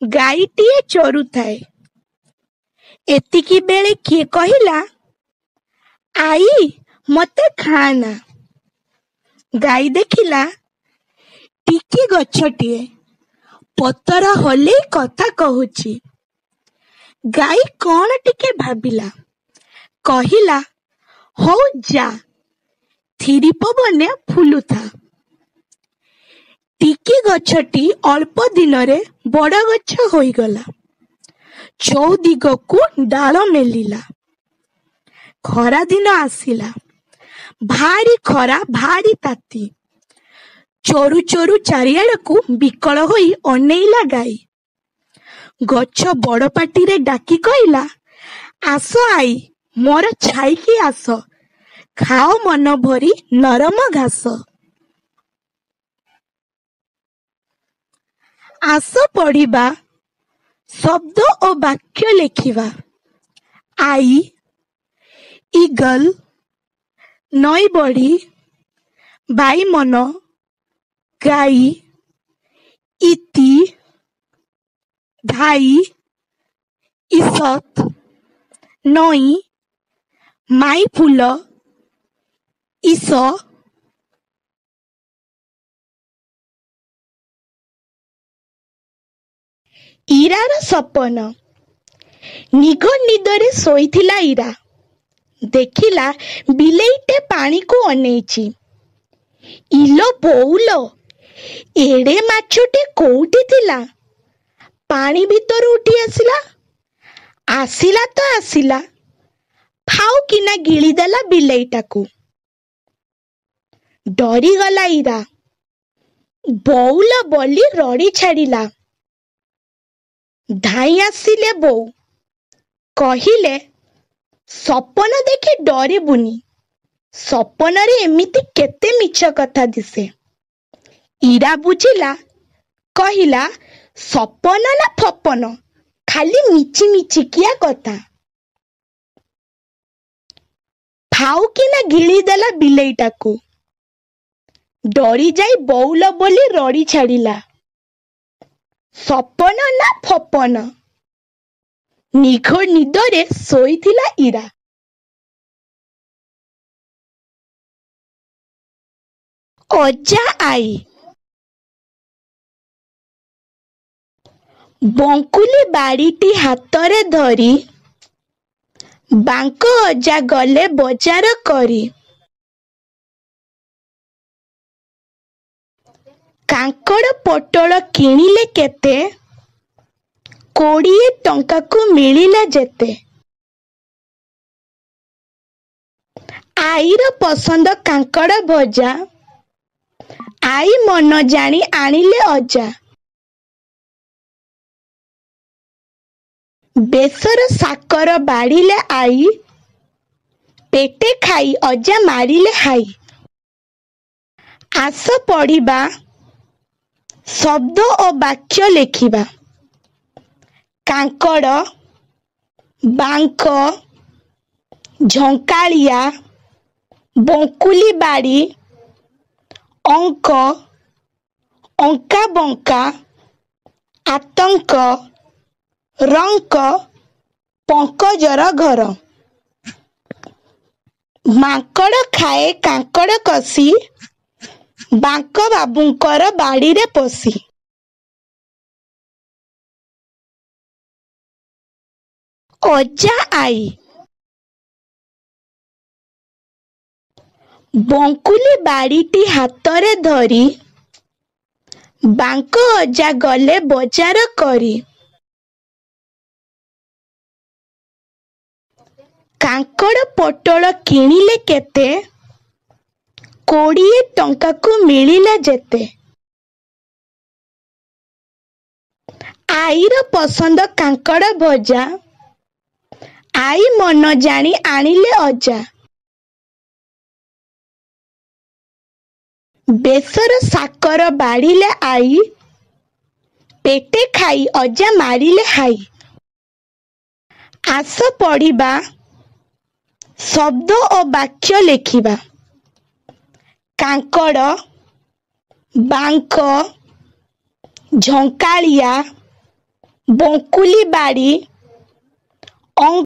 ଗାଈଟିଏ ଚରୁଥାଏ। ଏତିକି ବେଳେ କିଏ କହିଲା, ଆଈ ମତେ ଖାଆନା। ଗାଈ ଦେଖିଲା ଟିକି ଗଛଟିଏ ପତର ହଲେଇ କଥା କହୁଛି। ଗାଈ କଣ ଟିକେ ଭାବିଲା, କହିଲା, ହଉ ଯା, ଥିରି ପବନେ ଫୁଲୁଥା। ଟିକି ଗଛଟି ଅଳ୍ପ ଦିନରେ ବଡ଼ ଗଛ ହୋଇଗଲା। ଚଉଦିଗକୁ ଡାଳ ମେଲିଲା। ଖରା ଦିନ ଆସିଲା। ଭାରି ଖରା, ଭାରି ତାତି। ଚୋରୁ ଚୋରୁ ଚାରିଆଡ଼କୁ ବିକଳ ହୋଇ ଅନେଇଲା ଗାଈ। ଗଛ ବଡ଼ ପାଟିରେ ଡାକି କହିଲା, ଆସ ଆଈ, ମୋର ଛାଇକି ଆସ, ଖାଅ ମନ ଭରି ନରମ ଘାସ। ଆସ ପଢ଼ିବା, ଶବ୍ଦ ଓ ବାକ୍ୟ ଲେଖିବା। ଆଈ, ଇଗଲ, ନଈବଢ଼ି, ବାଇମନ, ଗାଈ, ଇତି, ଧାଇ, ଇସତ, ନଈ, ମାଇଫୁଲ, ଇସ। ଇରାର ସପନ। ନିଘୋଡ଼ ନିଦରେ ଶୋଇଥିଲା ଇରା। ଦେଖିଲା ବିଲେଇଟେ ପାଣିକୁ ଅନେଇଛି। ଇଲୋ ବୋଉଲୋ, ଏଡ଼େ ମାଛଟେ କୋଉଠି ଥିଲା? ପାଣି ଭିତରୁ ଉଠି ଆସିଲା। ଆସିଲା ତ ଆସିଲା, ଫାଉ କିନା ଗିଳିଦେଲା ବିଲେଇଟାକୁ। ଡରିଗଲା ଇରା। ବୋଉଲୋ ବୋଲି ରଡ଼ି ଛାଡ଼ିଲା। ଧାଇଁ ଆସିଲେ ବୋଉ, କହିଲେ, ସପନ ଦେଖି ଡରିବୁନି। ସପନରେ ଏମିତି କେତେ ମିଛ କଥା ଦିଶେ। ଇରା ବୁଝିଲା, କହିଲା, ସପନ ନା ଫପନ, ଖାଲି ମିଛି ମିଛିକିଆ କଥା। ଫାଉ କିନା ଗିଳିଦେଲା ବିଲେଇଟାକୁ। ଡରି ଯାଇ ବୋଉଲୋ ବୋଲି ରଡ଼ି ଛାଡ଼ିଲା। ସପନ ନା ଫପନ, ନିଘୋଡ଼ ନିଦରେ ଶୋଇଥିଲା ଇରା। ଅଜା ଆଈ। ବଙ୍କୁଲି ବାଡ଼ିଟି ହାତରେ ଧରି ବାଙ୍କ ଅଜା ଗଲେ ବଜାର କରି। କାଙ୍କଡ଼ ପୋଟଳ କିଣିଲେ କେତେ, 20 ଟଙ୍କାକୁ ମିଳିଲା ଯେତେ। ଆଈର ପସନ୍ଦ କାଙ୍କଡ଼ ଭଜା, ଆଈ ମନ ଜାଣି ଆଣିଲେ ଅଜା। ବେସର ସାକର ବାଢ଼ିଲେ ଆଈ, ପେଟେ ଖାଇ ଅଜା ମାରିଲେ ହାଇ। ଆସ ପଢ଼ିବା, ଶବ୍ଦ ଓ ବାକ୍ୟ ଲେଖିବା। କାଙ୍କଡ଼, ବାଙ୍କ, ଝଙ୍କାଳିଆ, ବଙ୍କୁଲି ବାଡ଼ି, ଅଙ୍କ, ଅଙ୍କା ବଙ୍କା, ଆତଙ୍କ, ରଙ୍କ, ପଙ୍କଜର ଘର। ମାଙ୍କଡ଼ ଖାଏ କାଙ୍କଡ଼ କଷି, ବାଙ୍କ ବାବୁଙ୍କର ବାଡ଼ିରେ ପଶି। ଅଜା ଆଈ। ବଙ୍କୁଲି ବାଡ଼ିଟି ହାତରେ ଧରି ବାଙ୍କ ଅଜା ଗଲେ ବଜାର କରି। କାଙ୍କଡ଼ ପୋଟଳ କିଣିଲେ କେତେ, 20 ଟଙ୍କାକୁ ମିଳିଲା ଯେତେ। ଆଈର ପସନ୍ଦ କାଙ୍କଡ଼ ଭଜା, ଆଈ ମନ ଜାଣି ଆଣିଲେ ଅଜା। ବେସର ସାକର ବାଢ଼ିଲେ ଆଈ, ପେଟେ ଖାଇ ଅଜା ମାରିଲେ ହାଇ। ଆସ ପଢ଼ିବା, ଶବ୍ଦ ଓ ବାକ୍ୟ ଲେଖିବା। କାଙ୍କଡ଼, ବାଙ୍କ, ଝଙ୍କାଳିଆ, ବଙ୍କୁଲି ବାଡ଼ି